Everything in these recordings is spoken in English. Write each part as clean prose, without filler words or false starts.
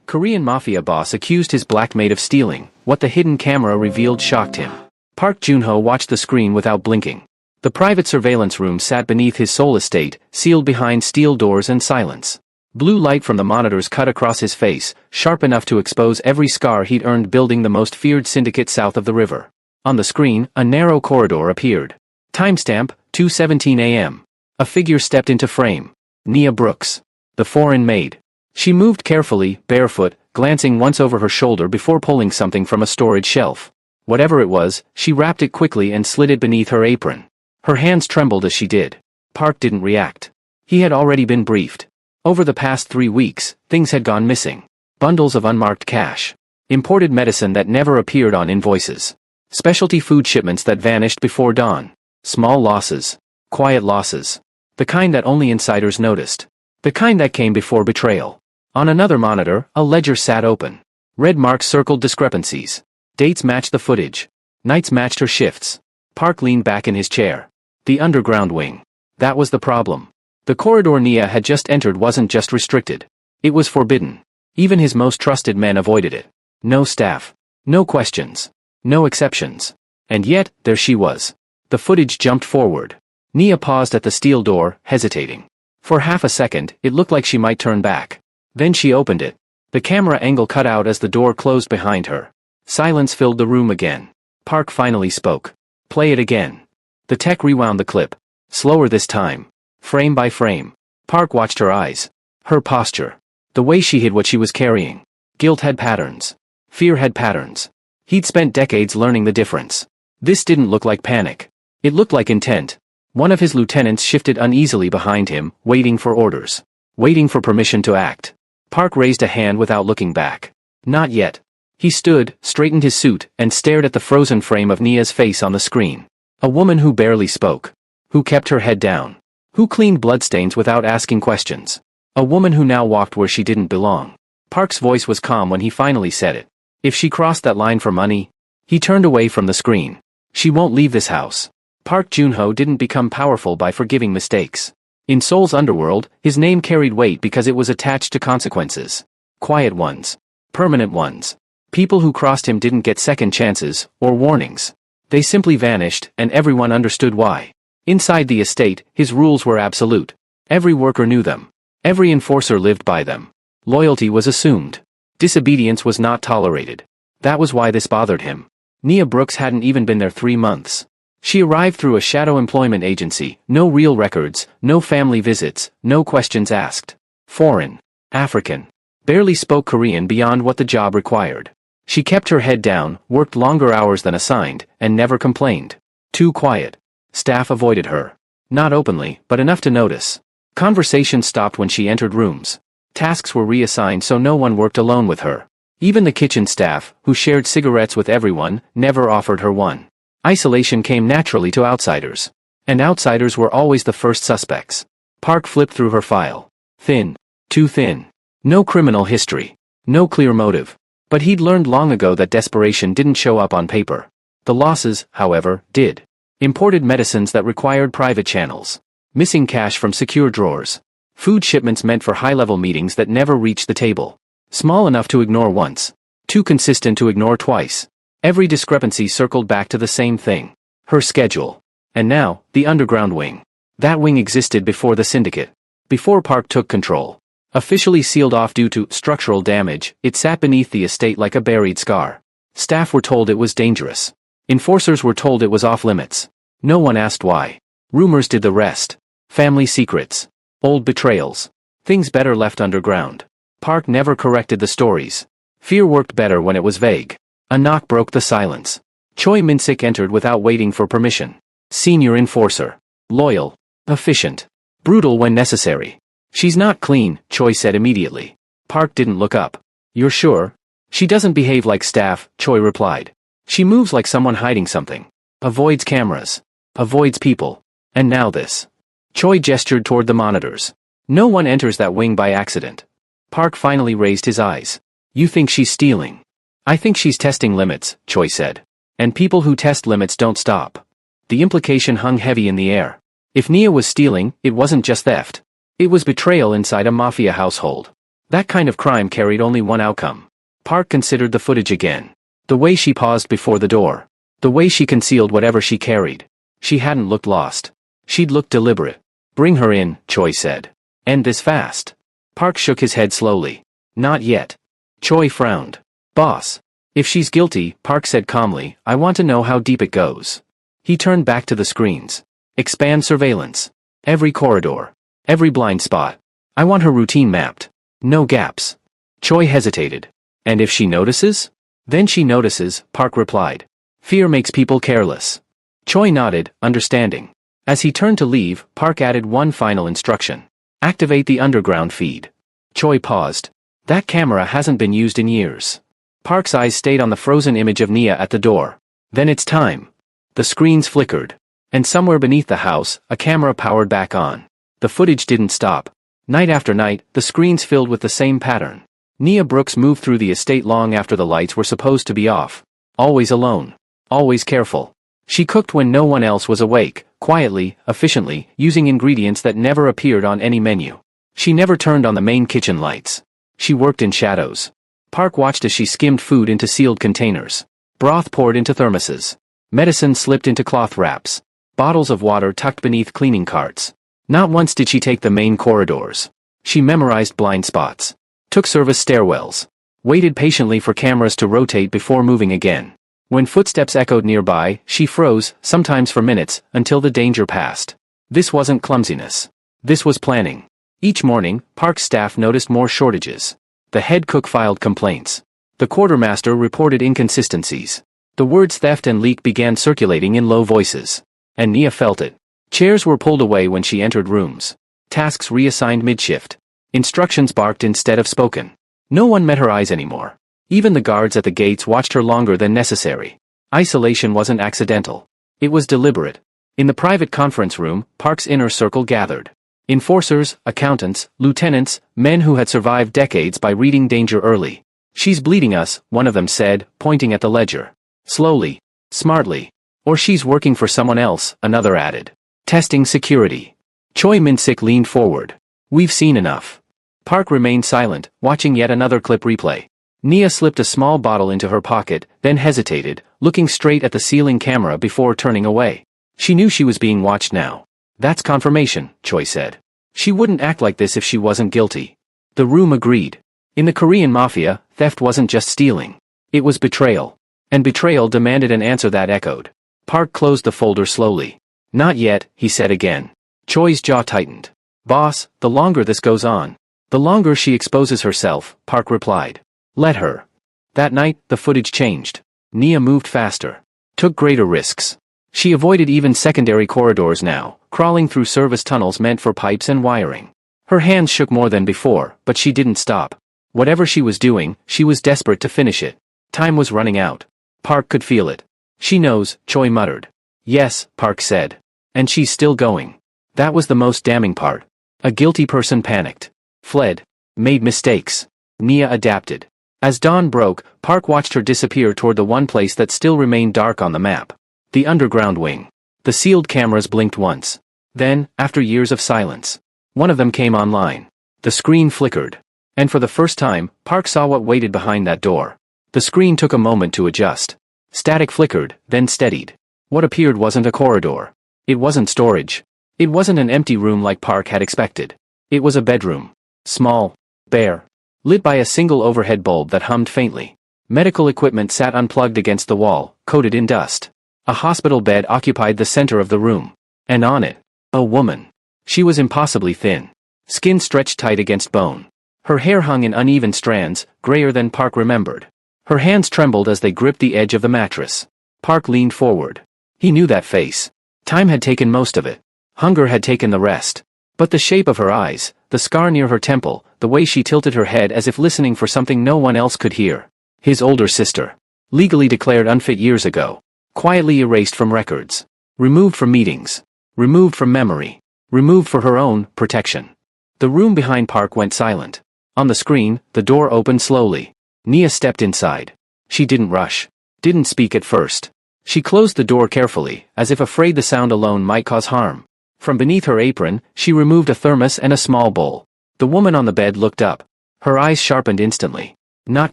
Korean Mafia boss accused his black maid of stealing. What the hidden camera revealed shocked him. Park Joon-ho watched the screen without blinking. The private surveillance room sat beneath his Seoul estate, sealed behind steel doors and silence. Blue light from the monitors cut across his face, sharp enough to expose every scar he'd earned building the most feared syndicate south of the river. On the screen, a narrow corridor appeared. Timestamp, 2:17 a.m. A figure stepped into frame. Nia Brooks. The foreign maid. She moved carefully, barefoot, glancing once over her shoulder before pulling something from a storage shelf. Whatever it was, she wrapped it quickly and slid it beneath her apron. Her hands trembled as she did. Park didn't react. He had already been briefed. Over the past 3 weeks, things had gone missing. Bundles of unmarked cash. Imported medicine that never appeared on invoices. Specialty food shipments that vanished before dawn. Small losses. Quiet losses. The kind that only insiders noticed. The kind that came before betrayal. On another monitor, a ledger sat open. Red marks circled discrepancies. Dates matched the footage. Nights matched her shifts. Park leaned back in his chair. The underground wing. That was the problem. The corridor Nia had just entered wasn't just restricted. It was forbidden. Even his most trusted men avoided it. No staff. No questions. No exceptions. And yet, there she was. The footage jumped forward. Nia paused at the steel door, hesitating. For half a second, it looked like she might turn back. Then she opened it. The camera angle cut out as the door closed behind her. Silence filled the room again. Park finally spoke. Play it again. The tech rewound the clip. Slower this time. Frame by frame. Park watched her eyes. Her posture. The way she hid what she was carrying. Guilt had patterns. Fear had patterns. He'd spent decades learning the difference. This didn't look like panic. It looked like intent. One of his lieutenants shifted uneasily behind him, waiting for orders. Waiting for permission to act. Park raised a hand without looking back. Not yet. He stood, straightened his suit, and stared at the frozen frame of Nia's face on the screen. A woman who barely spoke. Who kept her head down. Who cleaned bloodstains without asking questions. A woman who now walked where she didn't belong. Park's voice was calm when he finally said it. If she crossed that line for money. He turned away from the screen. She won't leave this house. Park Joon-ho didn't become powerful by forgiving mistakes. In Seoul's underworld, his name carried weight because it was attached to consequences. Quiet ones. Permanent ones. People who crossed him didn't get second chances, or warnings. They simply vanished, and everyone understood why. Inside the estate, his rules were absolute. Every worker knew them. Every enforcer lived by them. Loyalty was assumed. Disobedience was not tolerated. That was why this bothered him. Nia Brooks hadn't even been there 3 months. She arrived through a shadow employment agency, no real records, no family visits, no questions asked. Foreign. African. Barely spoke Korean beyond what the job required. She kept her head down, worked longer hours than assigned, and never complained. Too quiet. Staff avoided her. Not openly, but enough to notice. Conversation stopped when she entered rooms. Tasks were reassigned so no one worked alone with her. Even the kitchen staff, who shared cigarettes with everyone, never offered her one. Isolation came naturally to outsiders. And outsiders were always the first suspects. Park flipped through her file. Thin. Too thin. No criminal history. No clear motive. But he'd learned long ago that desperation didn't show up on paper. The losses, however, did. Imported medicines that required private channels. Missing cash from secure drawers. Food shipments meant for high-level meetings that never reached the table. Small enough to ignore once. Too consistent to ignore twice. Every discrepancy circled back to the same thing. Her schedule. And now, the underground wing. That wing existed before the syndicate. Before Park took control. Officially sealed off due to structural damage, it sat beneath the estate like a buried scar. Staff were told it was dangerous. Enforcers were told it was off-limits. No one asked why. Rumors did the rest. Family secrets. Old betrayals. Things better left underground. Park never corrected the stories. Fear worked better when it was vague. A knock broke the silence. Choi Min-sik entered without waiting for permission. Senior enforcer. Loyal. Efficient. Brutal when necessary. She's not clean, Choi said immediately. Park didn't look up. You're sure? She doesn't behave like staff, Choi replied. She moves like someone hiding something. Avoids cameras. Avoids people. And now this. Choi gestured toward the monitors. No one enters that wing by accident. Park finally raised his eyes. You think she's stealing? I think she's testing limits, Choi said. And people who test limits don't stop. The implication hung heavy in the air. If Nia was stealing, it wasn't just theft. It was betrayal inside a mafia household. That kind of crime carried only one outcome. Park considered the footage again. The way she paused before the door. The way she concealed whatever she carried. She hadn't looked lost. She'd looked deliberate. Bring her in, Choi said. End this fast. Park shook his head slowly. Not yet. Choi frowned. Boss. If she's guilty, Park said calmly, I want to know how deep it goes. He turned back to the screens. Expand surveillance. Every corridor. Every blind spot. I want her routine mapped. No gaps. Choi hesitated. And if she notices? Then she notices, Park replied. Fear makes people careless. Choi nodded, understanding. As he turned to leave, Park added one final instruction. Activate the underground feed. Choi paused. That camera hasn't been used in years. Park's eyes stayed on the frozen image of Nia at the door. Then it's time. The screens flickered. And somewhere beneath the house, a camera powered back on. The footage didn't stop. Night after night, the screens filled with the same pattern. Nia Brooks moved through the estate long after the lights were supposed to be off. Always alone. Always careful. She cooked when no one else was awake, quietly, efficiently, using ingredients that never appeared on any menu. She never turned on the main kitchen lights. She worked in shadows. Park watched as she skimmed food into sealed containers. Broth poured into thermoses. Medicine slipped into cloth wraps. Bottles of water tucked beneath cleaning carts. Not once did she take the main corridors. She memorized blind spots. Took service stairwells. Waited patiently for cameras to rotate before moving again. When footsteps echoed nearby, she froze, sometimes for minutes, until the danger passed. This wasn't clumsiness. This was planning. Each morning, Park's staff noticed more shortages. The head cook filed complaints. The quartermaster reported inconsistencies. The words theft and leak began circulating in low voices. And Nia felt it. Chairs were pulled away when she entered rooms. Tasks reassigned mid-shift. Instructions barked instead of spoken. No one met her eyes anymore. Even the guards at the gates watched her longer than necessary. Isolation wasn't accidental. It was deliberate. In the private conference room, Park's inner circle gathered. Enforcers, accountants, lieutenants, men who had survived decades by reading danger early. She's bleeding us, one of them said, pointing at the ledger. Slowly. Smartly. Or she's working for someone else, another added. Testing security. Choi Min-sik leaned forward. We've seen enough. Park remained silent, watching yet another clip replay. Nia slipped a small bottle into her pocket, then hesitated, looking straight at the ceiling camera before turning away. She knew she was being watched now. That's confirmation, Choi said. She wouldn't act like this if she wasn't guilty. The room agreed. In the Korean Mafia, theft wasn't just stealing. It was betrayal. And betrayal demanded an answer that echoed. Park closed the folder slowly. Not yet, he said again. Choi's jaw tightened. Boss, the longer this goes on, the longer she exposes herself, Park replied. Let her. That night, the footage changed. Nia moved faster. Took greater risks. She avoided even secondary corridors now, crawling through service tunnels meant for pipes and wiring. Her hands shook more than before, but she didn't stop. Whatever she was doing, she was desperate to finish it. Time was running out. Park could feel it. She knows, Choi muttered. Yes, Park said. And she's still going. That was the most damning part. A guilty person panicked. Fled. Made mistakes. Nia adapted. As dawn broke, Park watched her disappear toward the one place that still remained dark on the map. The underground wing. The sealed cameras blinked once. Then, after years of silence, one of them came online. The screen flickered. And for the first time, Park saw what waited behind that door. The screen took a moment to adjust. Static flickered, then steadied. What appeared wasn't a corridor. It wasn't storage. It wasn't an empty room like Park had expected. It was a bedroom. Small. Bare. Lit by a single overhead bulb that hummed faintly. Medical equipment sat unplugged against the wall, coated in dust. A hospital bed occupied the center of the room. And on it, a woman. She was impossibly thin. Skin stretched tight against bone. Her hair hung in uneven strands, grayer than Park remembered. Her hands trembled as they gripped the edge of the mattress. Park leaned forward. He knew that face. Time had taken most of it. Hunger had taken the rest. But the shape of her eyes, the scar near her temple, the way she tilted her head as if listening for something no one else could hear. His older sister. Legally declared unfit years ago. Quietly erased from records. Removed from meetings. Removed from memory. Removed for her own protection. The room behind Park went silent. On the screen, the door opened slowly. Nia stepped inside. She didn't rush. Didn't speak at first. She closed the door carefully, as if afraid the sound alone might cause harm. From beneath her apron, she removed a thermos and a small bowl. The woman on the bed looked up. Her eyes sharpened instantly. Not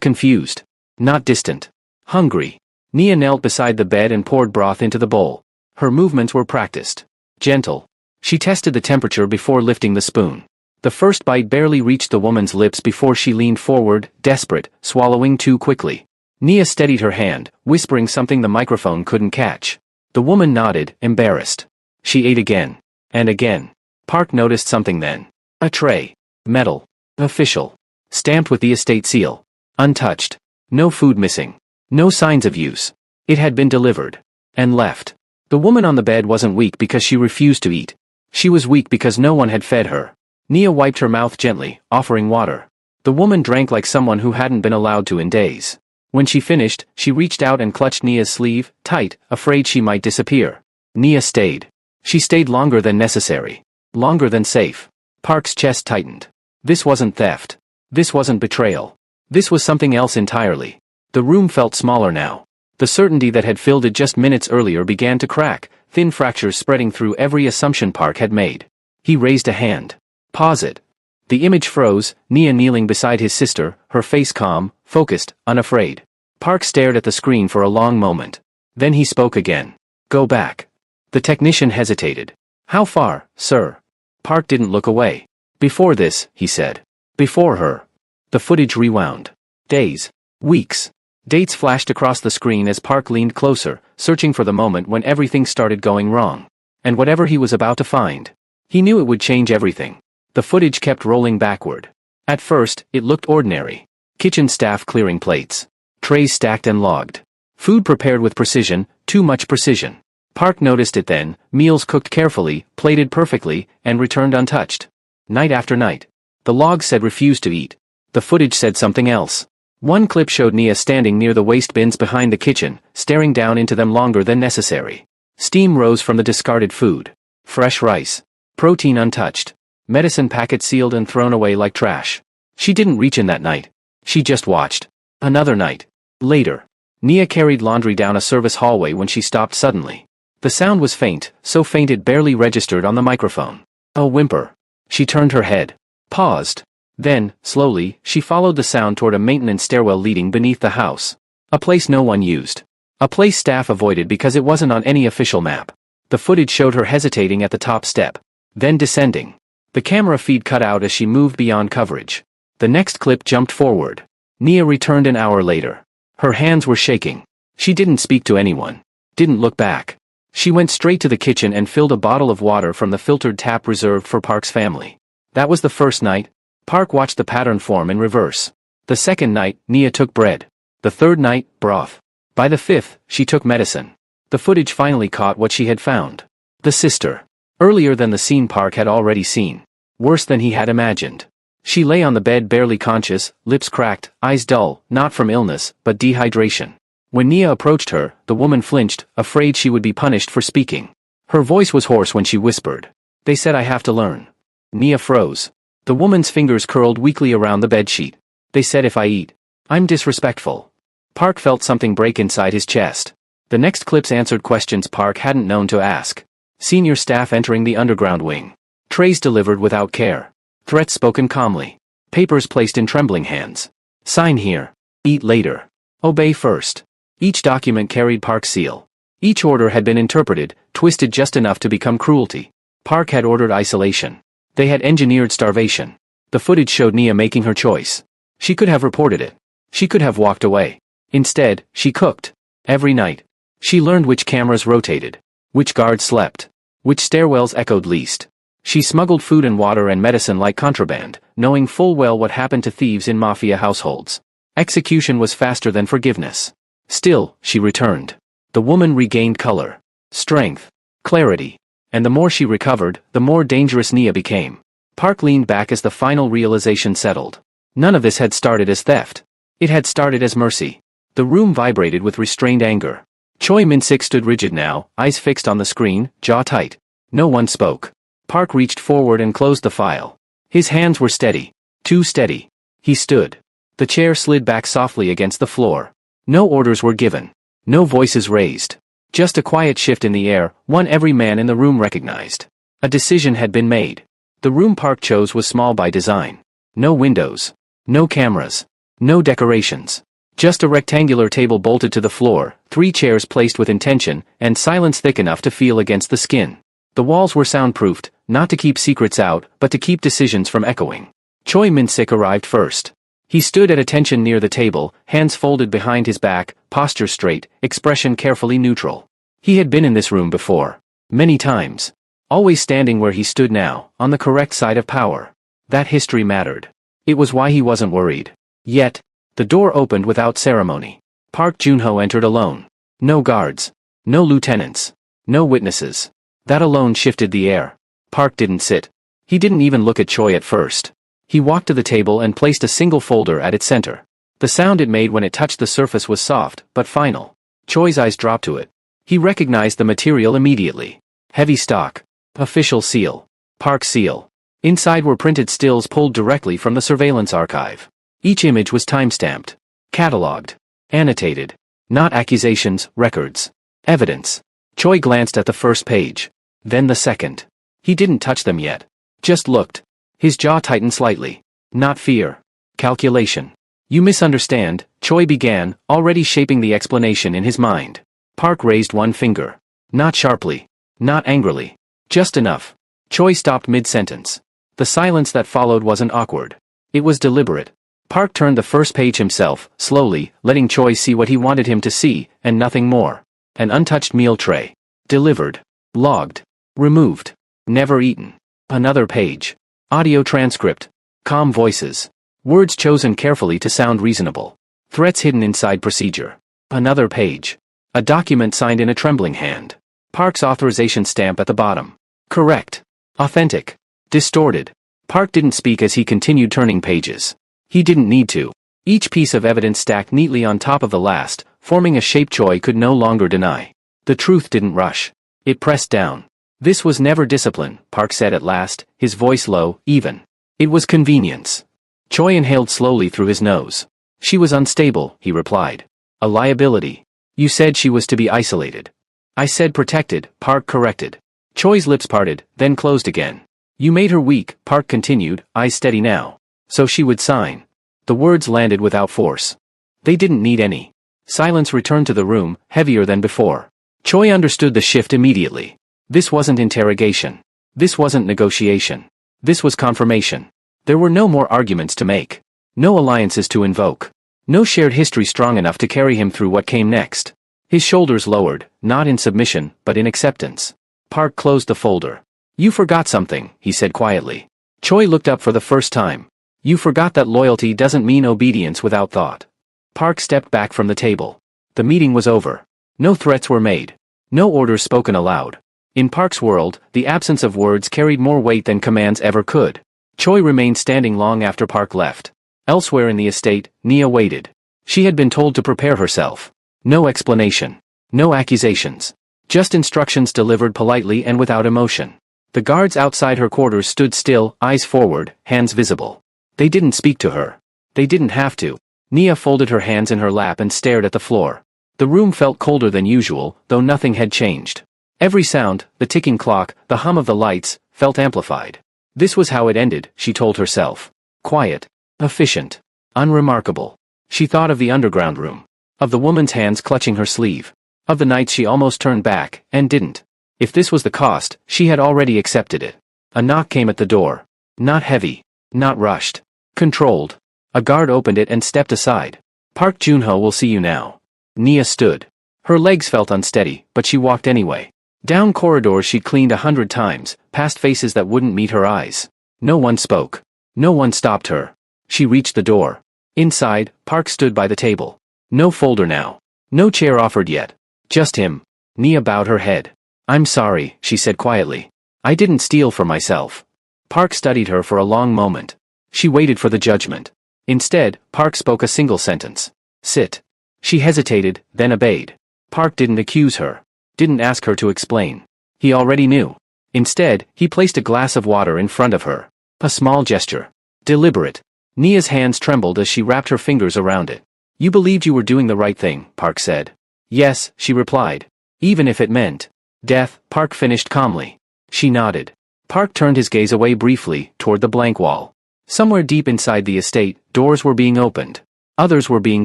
confused. Not distant. Hungry. Nia knelt beside the bed and poured broth into the bowl. Her movements were practiced. Gentle. She tested the temperature before lifting the spoon. The first bite barely reached the woman's lips before she leaned forward, desperate, swallowing too quickly. Nia steadied her hand, whispering something the microphone couldn't catch. The woman nodded, embarrassed. She ate again. And again. Park noticed something then. A tray. Metal. Official. Stamped with the estate seal. Untouched. No food missing. No signs of use. It had been delivered. And left. The woman on the bed wasn't weak because she refused to eat. She was weak because no one had fed her. Nia wiped her mouth gently, offering water. The woman drank like someone who hadn't been allowed to in days. When she finished, she reached out and clutched Nia's sleeve, tight, afraid she might disappear. Nia stayed. She stayed longer than necessary. Longer than safe. Park's chest tightened. This wasn't theft. This wasn't betrayal. This was something else entirely. The room felt smaller now. The certainty that had filled it just minutes earlier began to crack, thin fractures spreading through every assumption Park had made. He raised a hand. Pause it. The image froze, Nia kneeling beside his sister, her face calm, focused, unafraid. Park stared at the screen for a long moment. Then he spoke again. Go back. The technician hesitated. How far, sir? Park didn't look away. Before this, he said. Before her. The footage rewound. Days. Weeks. Dates flashed across the screen as Park leaned closer, searching for the moment when everything started going wrong. And whatever he was about to find. He knew it would change everything. The footage kept rolling backward. At first, it looked ordinary. Kitchen staff clearing plates. Trays stacked and logged. Food prepared with precision, too much precision. Park noticed it then, meals cooked carefully, plated perfectly, and returned untouched. Night after night. The logs said refused to eat. The footage said something else. One clip showed Nia standing near the waste bins behind the kitchen, staring down into them longer than necessary. Steam rose from the discarded food. Fresh rice. Protein untouched. Medicine packets sealed and thrown away like trash. She didn't reach in that night. She just watched. Another night. Later. Nia carried laundry down a service hallway when she stopped suddenly. The sound was faint, so faint it barely registered on the microphone. A whimper. She turned her head. Paused. Then, slowly, she followed the sound toward a maintenance stairwell leading beneath the house. A place no one used. A place staff avoided because it wasn't on any official map. The footage showed her hesitating at the top step. Then descending. The camera feed cut out as she moved beyond coverage. The next clip jumped forward. Nia returned an hour later. Her hands were shaking. She didn't speak to anyone. Didn't look back. She went straight to the kitchen and filled a bottle of water from the filtered tap reserved for Park's family. That was the first night. Park watched the pattern form in reverse. The second night, Nia took bread. The third night, broth. By the fifth, she took medicine. The footage finally caught what she had found. The sister. Earlier than the scene Park had already seen. Worse than he had imagined. She lay on the bed barely conscious, lips cracked, eyes dull, not from illness, but dehydration. When Nia approached her, the woman flinched, afraid she would be punished for speaking. Her voice was hoarse when she whispered. They said I have to learn. Nia froze. The woman's fingers curled weakly around the bedsheet. They said if I eat, I'm disrespectful. Park felt something break inside his chest. The next clips answered questions Park hadn't known to ask. Senior staff entering the underground wing. Trays delivered without care. Threats spoken calmly. Papers placed in trembling hands. Sign here. Eat later. Obey first. Each document carried Park's seal. Each order had been interpreted, twisted just enough to become cruelty. Park had ordered isolation. They had engineered starvation. The footage showed Nia making her choice. She could have reported it. She could have walked away. Instead, she cooked. Every night. She learned which cameras rotated. Which guards slept. Which stairwells echoed least. She smuggled food and water and medicine like contraband, knowing full well what happened to thieves in Mafia households. Execution was faster than forgiveness. Still, she returned. The woman regained color. Strength. Clarity. And the more she recovered, the more dangerous Nia became. Park leaned back as the final realization settled. None of this had started as theft. It had started as mercy. The room vibrated with restrained anger. Choi Min-sik stood rigid now, eyes fixed on the screen, jaw tight. No one spoke. Park reached forward and closed the file. His hands were steady. Too steady. He stood. The chair slid back softly against the floor. No orders were given. No voices raised. Just a quiet shift in the air, one every man in the room recognized. A decision had been made. The room Park chose was small by design. No windows. No cameras. No decorations. Just a rectangular table bolted to the floor, 3 chairs placed with intention, and silence thick enough to feel against the skin. The walls were soundproofed, not to keep secrets out, but to keep decisions from echoing. Choi Min-sik arrived first. He stood at attention near the table, hands folded behind his back, posture straight, expression carefully neutral. He had been in this room before. Many times. Always standing where he stood now, on the correct side of power. That history mattered. It was why he wasn't worried. Yet, the door opened without ceremony. Park Junho entered alone. No guards. No lieutenants. No witnesses. That alone shifted the air. Park didn't sit. He didn't even look at Choi at first. He walked to the table and placed a single folder at its center. The sound it made when it touched the surface was soft, but final. Choi's eyes dropped to it. He recognized the material immediately. Heavy stock. Official seal. Park seal. Inside were printed stills pulled directly from the surveillance archive. Each image was time-stamped. Catalogued. Annotated. Not accusations, records. Evidence. Choi glanced at the first page. Then the second. He didn't touch them yet. Just looked. His jaw tightened slightly. Not fear. Calculation. You misunderstand, Choi began, already shaping the explanation in his mind. Park raised one finger. Not sharply. Not angrily. Just enough. Choi stopped mid-sentence. The silence that followed wasn't awkward. It was deliberate. Park turned the first page himself, slowly, letting Choi see what he wanted him to see, and nothing more. An untouched meal tray. Delivered. Logged. Removed. Never eaten. Another page. Audio transcript. Calm voices. Words chosen carefully to sound reasonable. Threats hidden inside procedure. Another page. A document signed in a trembling hand. Park's authorization stamp at the bottom. Correct. Authentic. Distorted. Park didn't speak as he continued turning pages. He didn't need to. Each piece of evidence stacked neatly on top of the last, forming a shape Choi could no longer deny. The truth didn't rush. It pressed down. This was never discipline, Park said at last, his voice low, even. It was convenience. Choi inhaled slowly through his nose. She was unstable, he replied. A liability. You said she was to be isolated. I said protected, Park corrected. Choi's lips parted, then closed again. You made her weak, Park continued, eyes steady now. So she would sign. The words landed without force. They didn't need any. Silence returned to the room, heavier than before. Choi understood the shift immediately. This wasn't interrogation. This wasn't negotiation. This was confirmation. There were no more arguments to make. No alliances to invoke. No shared history strong enough to carry him through what came next. His shoulders lowered, not in submission, but in acceptance. Park closed the folder. You forgot something, he said quietly. Choi looked up for the first time. You forgot that loyalty doesn't mean obedience without thought. Park stepped back from the table. The meeting was over. No threats were made. No orders spoken aloud. In Park's world, the absence of words carried more weight than commands ever could. Choi remained standing long after Park left. Elsewhere in the estate, Nia waited. She had been told to prepare herself. No explanation. No accusations. Just instructions delivered politely and without emotion. The guards outside her quarters stood still, eyes forward, hands visible. They didn't speak to her. They didn't have to. Nia folded her hands in her lap and stared at the floor. The room felt colder than usual, though nothing had changed. Every sound, the ticking clock, the hum of the lights, felt amplified. This was how it ended, she told herself. Quiet. Efficient. Unremarkable. She thought of the underground room. Of the woman's hands clutching her sleeve. Of the nights she almost turned back, and didn't. If this was the cost, she had already accepted it. A knock came at the door. Not heavy. Not rushed. Controlled. A guard opened it and stepped aside. Park Junho will see you now. Nia stood. Her legs felt unsteady, but she walked anyway. Down corridors she'd cleaned 100 times, past faces that wouldn't meet her eyes. No one spoke. No one stopped her. She reached the door. Inside, Park stood by the table. No folder now. No chair offered yet. Just him. Nia bowed her head. I'm sorry, she said quietly. I didn't steal for myself. Park studied her for a long moment. She waited for the judgment. Instead, Park spoke a single sentence. Sit. She hesitated, then obeyed. Park didn't accuse her. Didn't ask her to explain. He already knew. Instead, he placed a glass of water in front of her. A small gesture. Deliberate. Nia's hands trembled as she wrapped her fingers around it. You believed you were doing the right thing, Park said. Yes, she replied. Even if it meant death, Park finished calmly. She nodded. Park turned his gaze away briefly, toward the blank wall. Somewhere deep inside the estate, doors were being opened. Others were being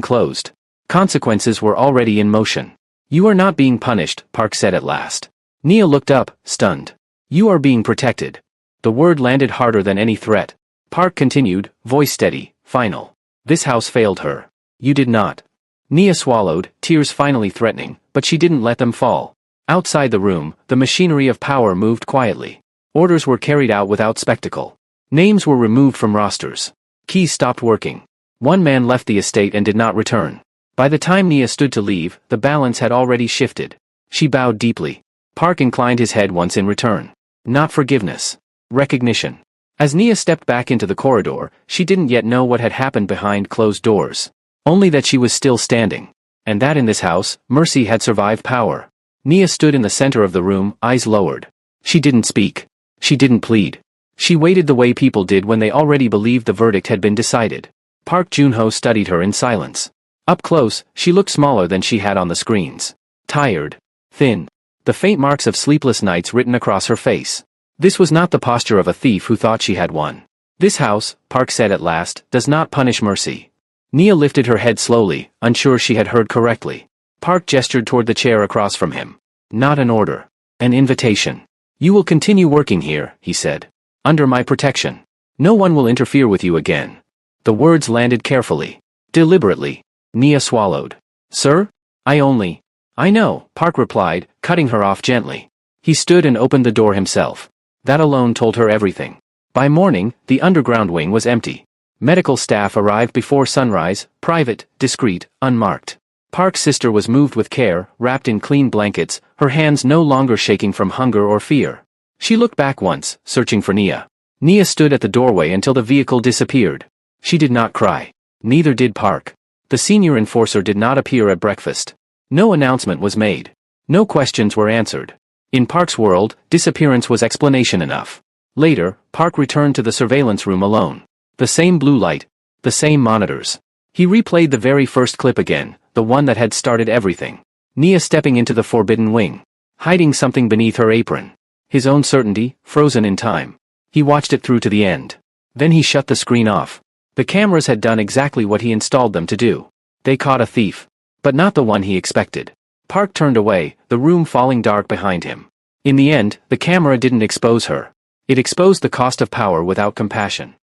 closed. Consequences were already in motion. You are not being punished, Park said at last. Nia looked up, stunned. You are being protected. The word landed harder than any threat. Park continued, voice steady, final. This house failed her. You did not. Nia swallowed, tears finally threatening, but she didn't let them fall. Outside the room, the machinery of power moved quietly. Orders were carried out without spectacle. Names were removed from rosters. Keys stopped working. One man left the estate and did not return. By the time Nia stood to leave, the balance had already shifted. She bowed deeply. Park inclined his head once in return. Not forgiveness. Recognition. As Nia stepped back into the corridor, she didn't yet know what had happened behind closed doors. Only that she was still standing. And that in this house, mercy had survived power. Nia stood in the center of the room, eyes lowered. She didn't speak. She didn't plead. She waited the way people did when they already believed the verdict had been decided. Park Junho studied her in silence. Up close, she looked smaller than she had on the screens. Tired. Thin. The faint marks of sleepless nights written across her face. This was not the posture of a thief who thought she had won. This house, Park said at last, does not punish mercy. Nia lifted her head slowly, unsure she had heard correctly. Park gestured toward the chair across from him. Not an order. An invitation. You will continue working here, he said. Under my protection. No one will interfere with you again. The words landed carefully. Deliberately. Nia swallowed. Sir? I know, Park replied, cutting her off gently. He stood and opened the door himself. That alone told her everything. By morning, the underground wing was empty. Medical staff arrived before sunrise, private, discreet, unmarked. Park's sister was moved with care, wrapped in clean blankets, her hands no longer shaking from hunger or fear. She looked back once, searching for Nia. Nia stood at the doorway until the vehicle disappeared. She did not cry. Neither did Park. The senior enforcer did not appear at breakfast. No announcement was made. No questions were answered. In Park's world, disappearance was explanation enough. Later, Park returned to the surveillance room alone. The same blue light. The same monitors. He replayed the very first clip again, the one that had started everything. Nia stepping into the forbidden wing. Hiding something beneath her apron. His own certainty, frozen in time. He watched it through to the end. Then he shut the screen off. The cameras had done exactly what he installed them to do. They caught a thief. But not the one he expected. Park turned away, the room falling dark behind him. In the end, the camera didn't expose her. It exposed the cost of power without compassion.